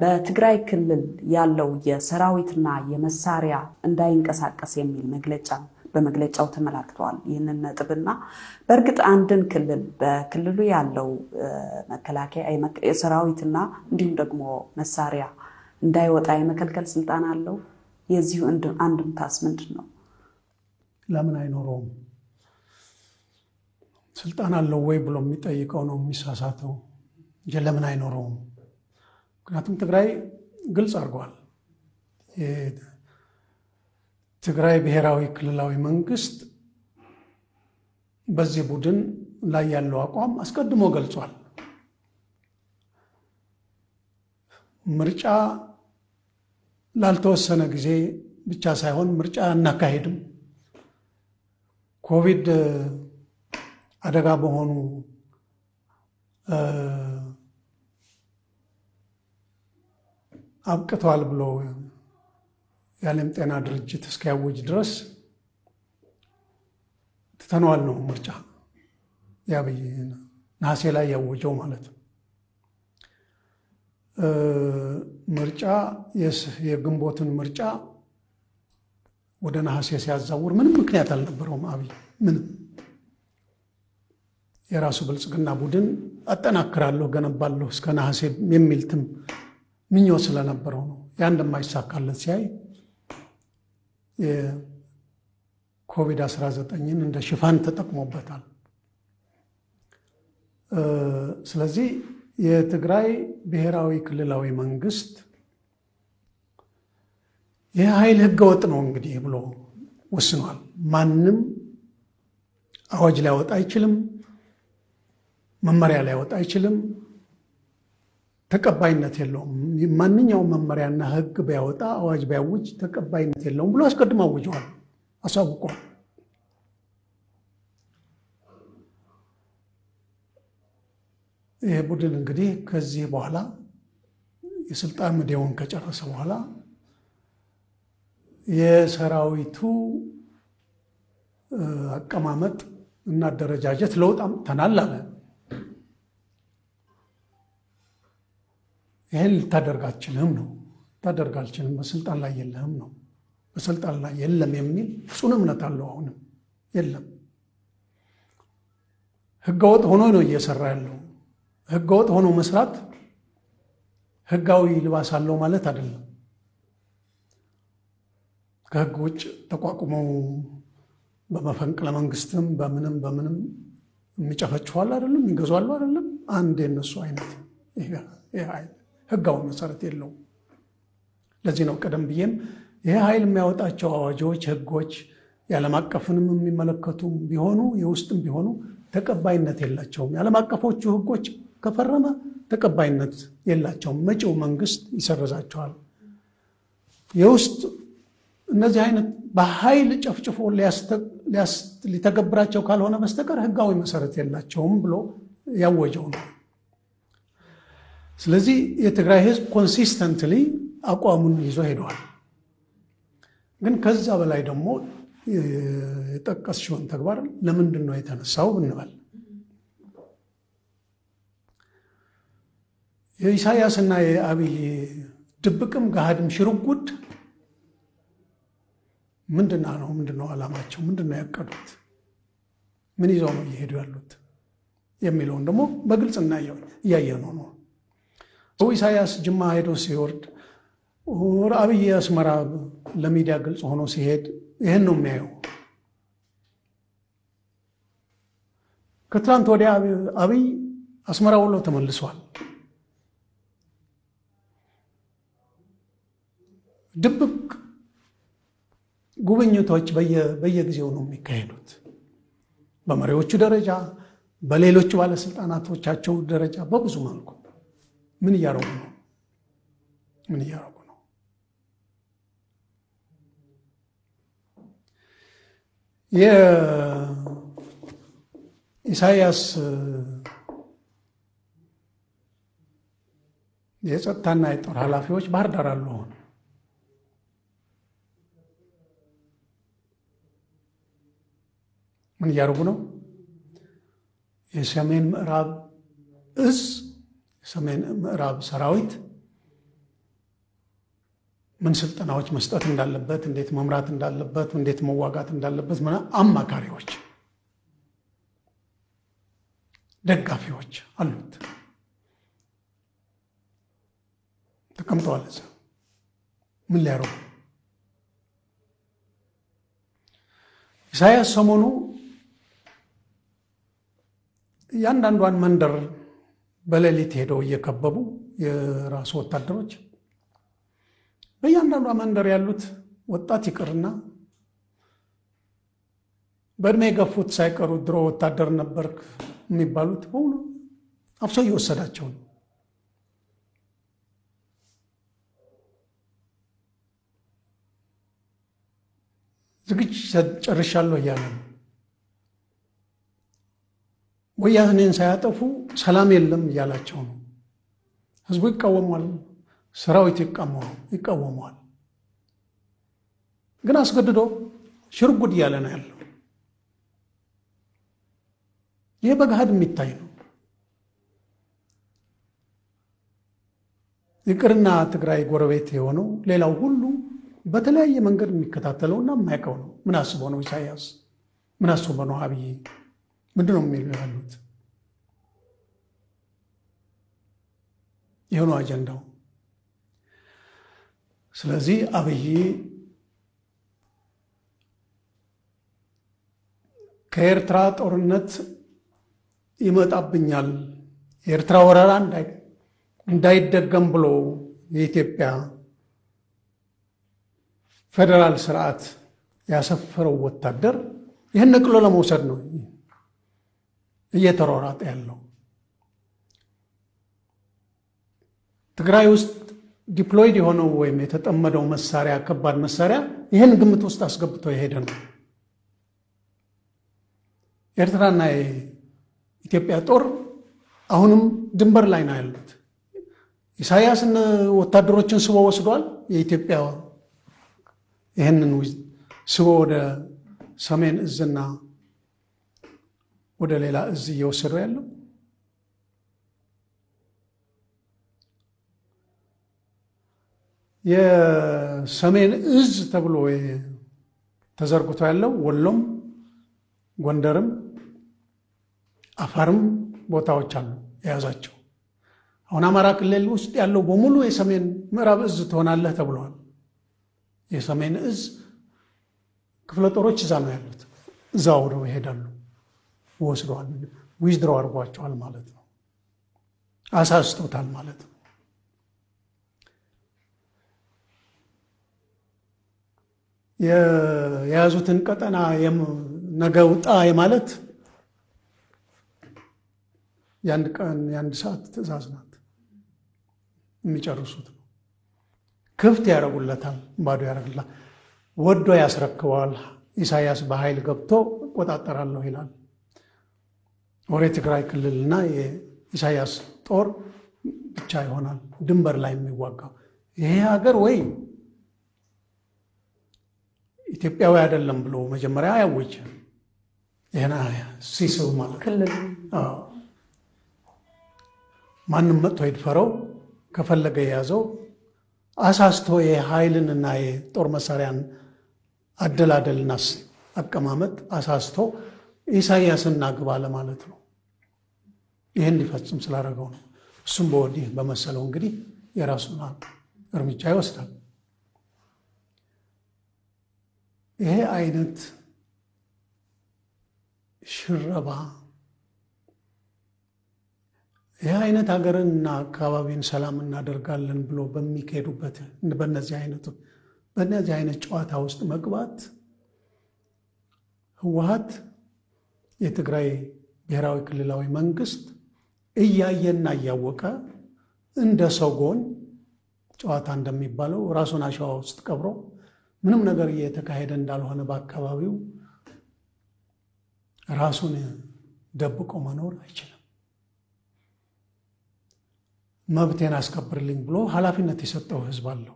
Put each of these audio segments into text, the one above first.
በትግራይ ክልል ያለው የሰራዊትና የመሳሪያ እንዳይንቀሳቀስ የሚል መግለጫ በመግለጫው ተመላክቷል። ይህንን ነጥብና በእርግጥ አንድን ክልል በክልሉ ያለው መከላከያ የሰራዊትና እንዲሁም ደግሞ መሳሪያ እንዳይወጣ የመከልከል ስልጣን አለው። የዚሁ አንድምታስ ምንድነው? ለምን አይኖረውም? ስልጣን አለው ወይ ብሎ የሚጠይቀው ነው የሚሳሳተው እንጂ ለምን አይኖረውም? ምክንያቱም ትግራይ ግልጽ አድርጓል። ትግራይ ብሔራዊ ክልላዊ መንግስት በዚህ ቡድን ላይ ያለው አቋም አስቀድሞ ገልጿል። ምርጫ ላልተወሰነ ጊዜ ብቻ ሳይሆን ምርጫ እናካሄድም፣ ኮቪድ አደጋ በሆኑ አብቅቷል ብሎ የዓለም ጤና ድርጅት እስኪያውጅ ድረስ ተተኗል ነው ምርጫ ያብይ ነሐሴ ላይ ያወጀው ማለት ነው። ምርጫ የግንቦትን ምርጫ ወደ ነሐሴ ሲያዛውር ምንም ምክንያት አልነበረውም። አብይ ምንም የራሱ ብልጽግና ቡድን አጠናክራለሁ ገነባለሁ እስከ ነሐሴ የሚልትም ምኞት ስለነበረው ነው። ያ እንደማይሳካለት ሲያይ የኮቪድ-19ን እንደ ሽፋን ተጠቅሞበታል። ስለዚህ የትግራይ ብሔራዊ ክልላዊ መንግስት ይህ ኃይል ህገወጥ ነው እንግዲህ ብሎ ወስኗል። ማንም አዋጅ ሊያወጣ አይችልም፣ መመሪያ ሊያወጣ አይችልም፣ ተቀባይነት የለውም። ማንኛውም መመሪያና ህግ ቢያወጣ አዋጅ ቢያውጅ ተቀባይነት የለውም ብሎ አስቀድሞ አውጇል፣ አሳውቋል። ይሄ ቡድን እንግዲህ ከዚህ በኋላ የስልጣን ምድያውን ከጨረሰ በኋላ የሰራዊቱ አቀማመጥ እና አደረጃጀት ለውጥ አምጥተናል አለ። ይሄን ልታደርግ አትችልም ነው፣ ልታደርግ አልችልም፣ በስልጣን ላይ የለህም ነው። በስልጣን ላይ የለም የሚል ጽኑ እምነት አለው። አሁንም የለም። ህገወጥ ሆኖ ነው እየሰራ ያለው። ህገወጥ ሆኖ መስራት ህጋዊ ልባስ አለው ማለት አይደለም። ከህግ ውጭ ተቋቁመው በመፈንቅለ መንግስትም በምንም የሚጨፈጭፋሉ አይደለም፣ ይገዛሉ አይደለም። አንድ የነሱ አይነት ይሄ ኃይል ህጋዊ መሰረት የለውም። ለዚህ ነው ቀደም ብዬም ይሄ ኃይል የሚያወጣቸው አዋጆች፣ ህጎች የዓለም አቀፍንም የሚመለከቱ ቢሆኑ የውስጥም ቢሆኑ ተቀባይነት የላቸውም። የዓለም አቀፎቹ ህጎች ከፈረመ ተቀባይነት የላቸውም። መጪው መንግስት ይሰርዛቸዋል። የውስጥ እነዚህ አይነት በኃይል ጨፍጭፎ ሊተገብራቸው ካልሆነ በስተቀር ህጋዊ መሰረት የላቸውም ብሎ ያወጀው ነው። ስለዚህ የትግራይ ህዝብ ኮንሲስተንትሊ አቋሙን ይዞ ሄደዋል። ግን ከዛ በላይ ደግሞ የጠቀስሽውን ተግባር ለምንድን ነው የተነሳው ብንባል የኢሳያስና የአብይ ድብቅም ገሃድም ሽርጉድ ምንድነው ዓላማቸው? ምንድነው ያቀዱት? ምን ይዘው ነው እየሄዱ ያሉት የሚለውን ደግሞ በግልጽ እያየነው ነው። ኢሳያስ ጅማ ሄዶ ሲወርድ አብይ አስመራ ለሚዲያ ግልጽ ሆኖ ሲሄድ ይህን ነው የሚያየው። ከትላንት ወዲያ አብይ አስመራ ውሎ ተመልሷል። ድብቅ ጉብኝቶች በየጊዜው ነው የሚካሄዱት። በመሪዎቹ ደረጃ፣ በሌሎች ባለስልጣናቶቻቸው ደረጃ በብዙ መልኩ ምን እያረጉ ነው? የኢሳያስ የጸጥታና የጦር ኃላፊዎች ባህር ዳር አሉ። አሁን ምን እያረጉ ነው? የሰሜን ምዕራብ እዝ፣ የሰሜን ምዕራብ ሰራዊት ምን ስልጠናዎች መስጠት እንዳለበት፣ እንዴት መምራት እንዳለበት፣ እንዴት መዋጋት እንዳለበት አማካሪዎች፣ ደጋፊዎች አሉት ተቀምጠዋል። እዛ ምን ሊያደርጉ? ኢሳያስ ሰሞኑ ያንዳንዷን መንደር በሌሊት ሄደው እየከበቡ የራሱ ወታደሮች በእያንዳንዷ መንደር ያሉት ወጣት ይቅርና በእድሜ የገፉት ሳይቀሩ ድሮ ወታደር ነበርክ የሚባሉት በሙሉ አፍሶ እየወሰዳቸው ነው። ዝግጅት ጨርሻለሁ እያለ ነው። ወያኔን ሳያጠፉ ሰላም የለም እያላቸው ነው። ህዝቡ ይቃወማል፣ ሰራዊት ይቃወማል። ግን አስገድዶ ሽርጉድ እያለ ነው ያለው። ይህ በገሃድ የሚታይ ነው። ይቅርና ትግራይ ጎረቤት የሆነው ሌላው ሁሉ በተለያየ መንገድ የሚከታተለውና የማያውቀው ነው። ምን አስቦ ነው ኢሳያስ? ምን አስቦ ነው አብይ? ምንድነው የሚሉ ያሉት? ይሄው ነው አጀንዳው። ስለዚህ አብይ ከኤርትራ ጦርነት ይመጣብኛል፣ የኤርትራ ወረራ እንዳይደገም ብሎ የኢትዮጵያ ፌደራል ስርዓት ያሰፈረው ወታደር ይህን ነቅሎ ለመውሰድ ነው እየተሯሯጠ ያለው። ትግራይ ውስጥ ዲፕሎይድ የሆነው ወይም የተጠመደው መሳሪያ፣ ከባድ መሳሪያ ይህን ግምት ውስጥ አስገብቶ የሄደ ነው። ኤርትራና የኢትዮጵያ ጦር አሁንም ድንበር ላይ ነው ያሉት። ኢሳያስን ወታደሮችን ስቦ ወስዷል። የኢትዮጵያ ይህንን ስቦ ወደ ሰሜን እዝና ወደ ሌላ እዝ እየወሰደው ያለው የሰሜን እዝ ተብሎ ተዘርግቶ ያለው ወሎም፣ ጎንደርም፣ አፋርም ቦታዎች አሉ የያዛቸው። አሁን አማራ ክልል ውስጥ ያለው በሙሉ የሰሜን ምዕራብ እዝ ትሆናለህ ተብሏል። የሰሜን እዝ ክፍለ ጦሮች እዛ ነው ያሉት። እዛው ወደው ይሄዳሉ። ወስደዋል፣ ዊዝድሮ አድርጓቸዋል ማለት ነው። አሳስቶታል ማለት ነው። የያዙትን ቀጠና ነገ ውጣ የማለት የአንድ ቀን የአንድ ሰዓት ትዕዛዝ ናት። የሚጨርሱት ነው። ክፍት ያደርጉለታል፣ ባዶ ያደርጉለታል። ወዶ ያስረክበዋል። ኢሳያስ በኃይል ገብቶ እቆጣጠራለሁ ይላል። ወደ ትግራይ ክልልና የኢሳያስ ጦር ብቻ ይሆናል ድንበር ላይ የሚዋጋው። ይሄ ሀገር ወይ ኢትዮጵያዊ አይደለም ብሎ መጀመሪያ ያውጅ። ይሄና ሲስው ማለት ክልል ማንም መጥቶ ይድፈረው፣ ከፈለገ የያዘው አሳስቶ የኃይልንና የጦር መሳሪያን አደላደልና አቀማመጥ አሳስቶ ኢሳያስና ግባ ለማለት ነው። ይሄን ሊፈጽም ስላደረገው ነው። እሱም በወዲህ በመሰለው እንግዲህ የራሱን እርምጃ ይወስዳል። ይሄ አይነት ሽረባ፣ ይሄ አይነት ሀገርንና አካባቢን ሰላም እናደርጋለን ብሎ በሚካሄዱበት በእነዚህ አይነት ጨዋታ ውስጥ መግባት ህወሓት የትግራይ ብሔራዊ ክልላዊ መንግስት እያየና እያወቀ እንደ ሰጎን ጨዋታ እንደሚባለው ራሱን አሸዋ ውስጥ ቀብሮ ምንም ነገር እየተካሄደ እንዳልሆነ በአካባቢው ራሱን ደብቆ መኖር አይችልም። መብቴን አስከብርልኝ ብሎ ኃላፊነት የሰጠው ህዝብ አለው።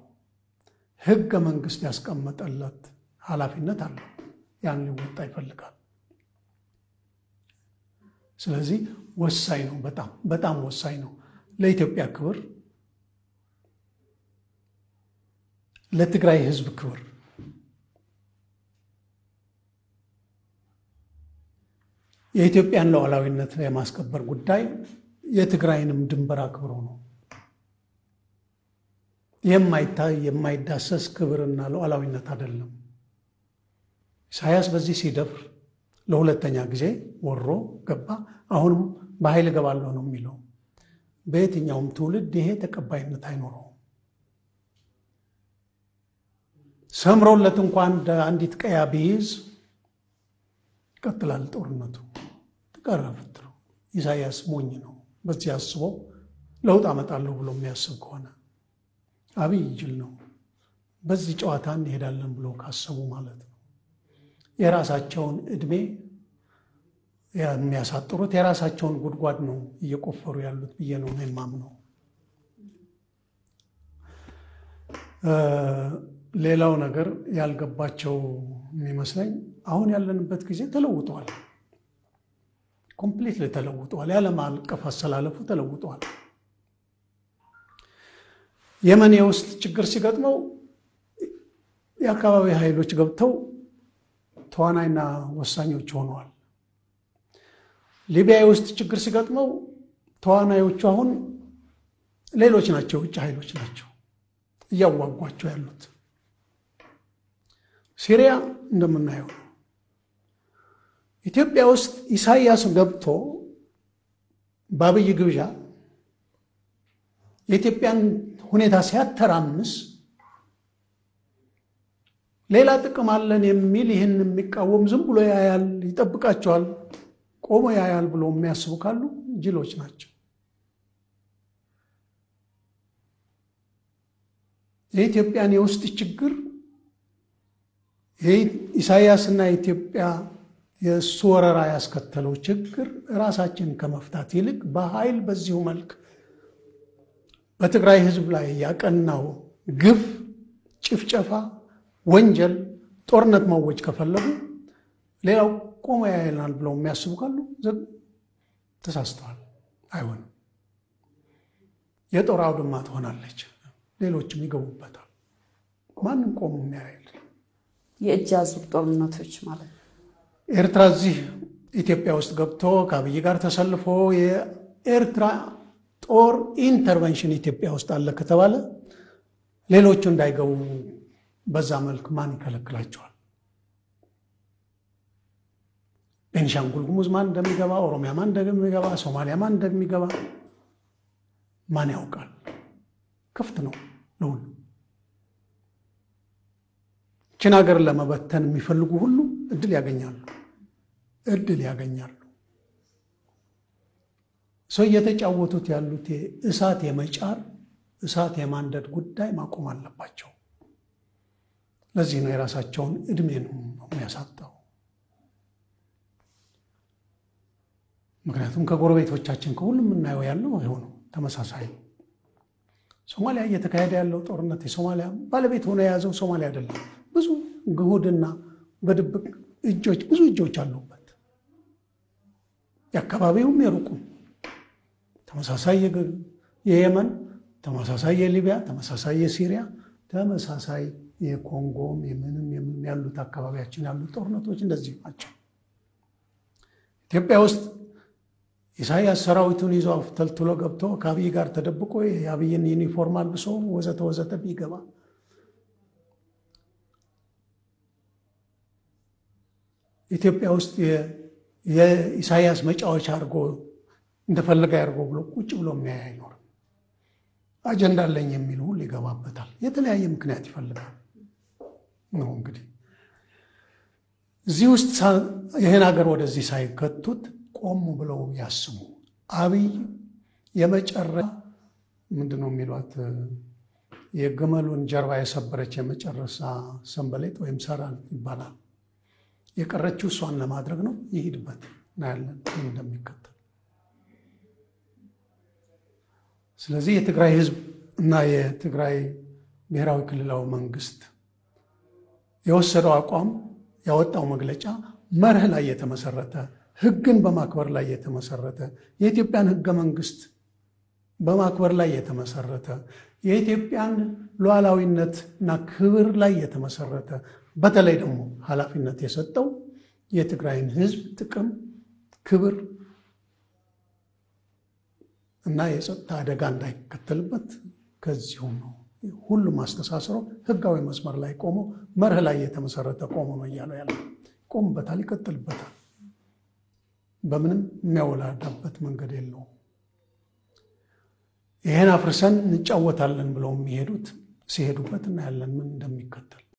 ህገ መንግስት ያስቀመጠለት ኃላፊነት አለው። ያን ሊወጣ ይፈልጋል። ስለዚህ ወሳኝ ነው፣ በጣም ወሳኝ ነው ለኢትዮጵያ ክብር፣ ለትግራይ ህዝብ ክብር የኢትዮጵያን ሉዓላዊነት የማስከበር ጉዳይ የትግራይንም ድንበር አክብሮ ነው። የማይታይ የማይዳሰስ ክብርና ሉዓላዊነት አይደለም። ኢሳያስ በዚህ ሲደፍር ለሁለተኛ ጊዜ ወሮ ገባ። አሁንም በኃይል ገባለሁ ነው የሚለው። በየትኛውም ትውልድ ይሄ ተቀባይነት አይኖረውም። ሰምሮለት እንኳን አንዲት ቀያ ቢይዝ ይቀጥላል ጦርነቱ። ተቀረፈት ነው። ኢሳያስ ሞኝ ነው። በዚህ አስቦ ለውጥ አመጣለሁ ብሎ የሚያስብ ከሆነ አብይ ጅል ነው። በዚህ ጨዋታ እንሄዳለን ብሎ ካሰቡ ማለት ነው። የራሳቸውን እድሜ የሚያሳጥሩት የራሳቸውን ጉድጓድ ነው እየቆፈሩ ያሉት ብዬ ነው የማምነው። ሌላው ነገር ያልገባቸው የሚመስለኝ አሁን ያለንበት ጊዜ ተለውጧል። ኮምፕሊትሊ ተለውጧል። የዓለም አቀፍ አሰላለፉ ተለውጧል። የመን ውስጥ ችግር ሲገጥመው የአካባቢ ኃይሎች ገብተው ተዋናይና ወሳኞች ሆነዋል። ሊቢያ ውስጥ ችግር ሲገጥመው ተዋናዮቹ አሁን ሌሎች ናቸው፣ ውጭ ኃይሎች ናቸው እያዋጓቸው ያሉት። ሲሪያ እንደምናየው ነው። ኢትዮጵያ ውስጥ ኢሳያስ ገብቶ በአብይ ግብዣ የኢትዮጵያን ሁኔታ ሲያተራምስ ሌላ ጥቅም አለን የሚል ይህን የሚቃወም ዝም ብሎ ያያል፣ ይጠብቃቸዋል፣ ቆሞ ያያል ብሎ የሚያስቡ ካሉ ጅሎች ናቸው። የኢትዮጵያን የውስጥ ችግር ኢሳያስና ኢትዮጵያ የእሱ ወረራ ያስከተለው ችግር ራሳችን ከመፍታት ይልቅ በኃይል በዚሁ መልክ በትግራይ ህዝብ ላይ ያቀናው ግፍ፣ ጭፍጨፋ፣ ወንጀል፣ ጦርነት ማወጅ ከፈለጉ ሌላው ቆሞ ያያልናል ብለው የሚያስቡ ካሉ ተሳስተዋል። አይሆንም። የጦር አውድማ ትሆናለች፣ ሌሎችም ይገቡበታል። ማንም ቆሞ የሚያያል። የእጅ አዙር ጦርነቶች ማለት ነው። ኤርትራ እዚህ ኢትዮጵያ ውስጥ ገብቶ ከአብይ ጋር ተሰልፎ የኤርትራ ጦር ኢንተርቬንሽን ኢትዮጵያ ውስጥ አለ ከተባለ ሌሎቹ እንዳይገቡ በዛ መልክ ማን ይከለክላቸዋል? ቤንሻንጉል ጉሙዝ ማን እንደሚገባ፣ ኦሮሚያ ማን እንደሚገባ፣ ሶማሊያ ማን እንደሚገባ ማን ያውቃል? ክፍት ነው ለሁሉ። ችን ሀገር ለመበተን የሚፈልጉ ሁሉ እድል ያገኛሉ። ሰው እየተጫወቱት ያሉት እሳት የመጫር እሳት የማንደድ ጉዳይ ማቆም አለባቸው። ለዚህ ነው የራሳቸውን እድሜ ነው የሚያሳጣው። ምክንያቱም ከጎረቤቶቻችን ከሁሉም የምናየው ያለው አይሆነው ተመሳሳይ ነው። ሶማሊያ እየተካሄደ ያለው ጦርነት የሶማሊያ ባለቤት ሆነ የያዘው ሶማሊያ አይደለም። ብዙ ግሁድና በድብቅ እጆች ብዙ እጆች አሉበት። የአካባቢውም የሩቁም ተመሳሳይ የየመን፣ ተመሳሳይ የሊቢያ፣ ተመሳሳይ የሲሪያ፣ ተመሳሳይ የኮንጎም የምንም ያሉት አካባቢያችን ያሉት ጦርነቶች እንደዚህ ናቸው። ኢትዮጵያ ውስጥ ኢሳያስ ሰራዊቱን ይዞ ተልትሎ ገብቶ ከአብይ ጋር ተደብቆ የአብይን ዩኒፎርም አልብሶ ወዘተ ቢገባ ኢትዮጵያ ውስጥ የኢሳያስ መጫወቻ አድርጎ እንደፈለገ ያድርጎ ብሎ ቁጭ ብሎ የሚያይ አይኖርም። አጀንዳ አለኝ የሚል ሁሉ ይገባበታል። የተለያየ ምክንያት ይፈልጋል ነው እንግዲህ እዚህ ውስጥ ይህን ሀገር ወደዚህ ሳይከቱት ቆሙ ብለው ያስሙ። አብይ የመጨረሻ ምንድነው የሚሏት የግመሉን ጀርባ የሰበረች የመጨረሻ ሰንበሌጥ ወይም ሰራን ይባላል። የቀረችው እሷን ለማድረግ ነው። ይሄድበት እናያለን እንደሚከተል። ስለዚህ የትግራይ ህዝብ እና የትግራይ ብሔራዊ ክልላዊ መንግስት የወሰደው አቋም ያወጣው መግለጫ መርህ ላይ የተመሰረተ ህግን በማክበር ላይ የተመሰረተ የኢትዮጵያን ህገ መንግስት በማክበር ላይ የተመሰረተ የኢትዮጵያን ሉዓላዊነትና ክብር ላይ የተመሰረተ በተለይ ደግሞ ኃላፊነት የሰጠው የትግራይን ህዝብ ጥቅም፣ ክብር እና የጸጥታ አደጋ እንዳይከተልበት ከዚሁ ነው ሁሉም አስተሳስሮ ህጋዊ መስመር ላይ ቆሞ መርህ ላይ የተመሰረተ ቆሞ ነው እያለው ያለው። ቆምበታል፣ ይቀጥልበታል። በምንም የሚያወላዳበት መንገድ የለውም። ይሄን አፍርሰን እንጫወታለን ብለው የሚሄዱት ሲሄዱበት እናያለን ምን እንደሚከተል።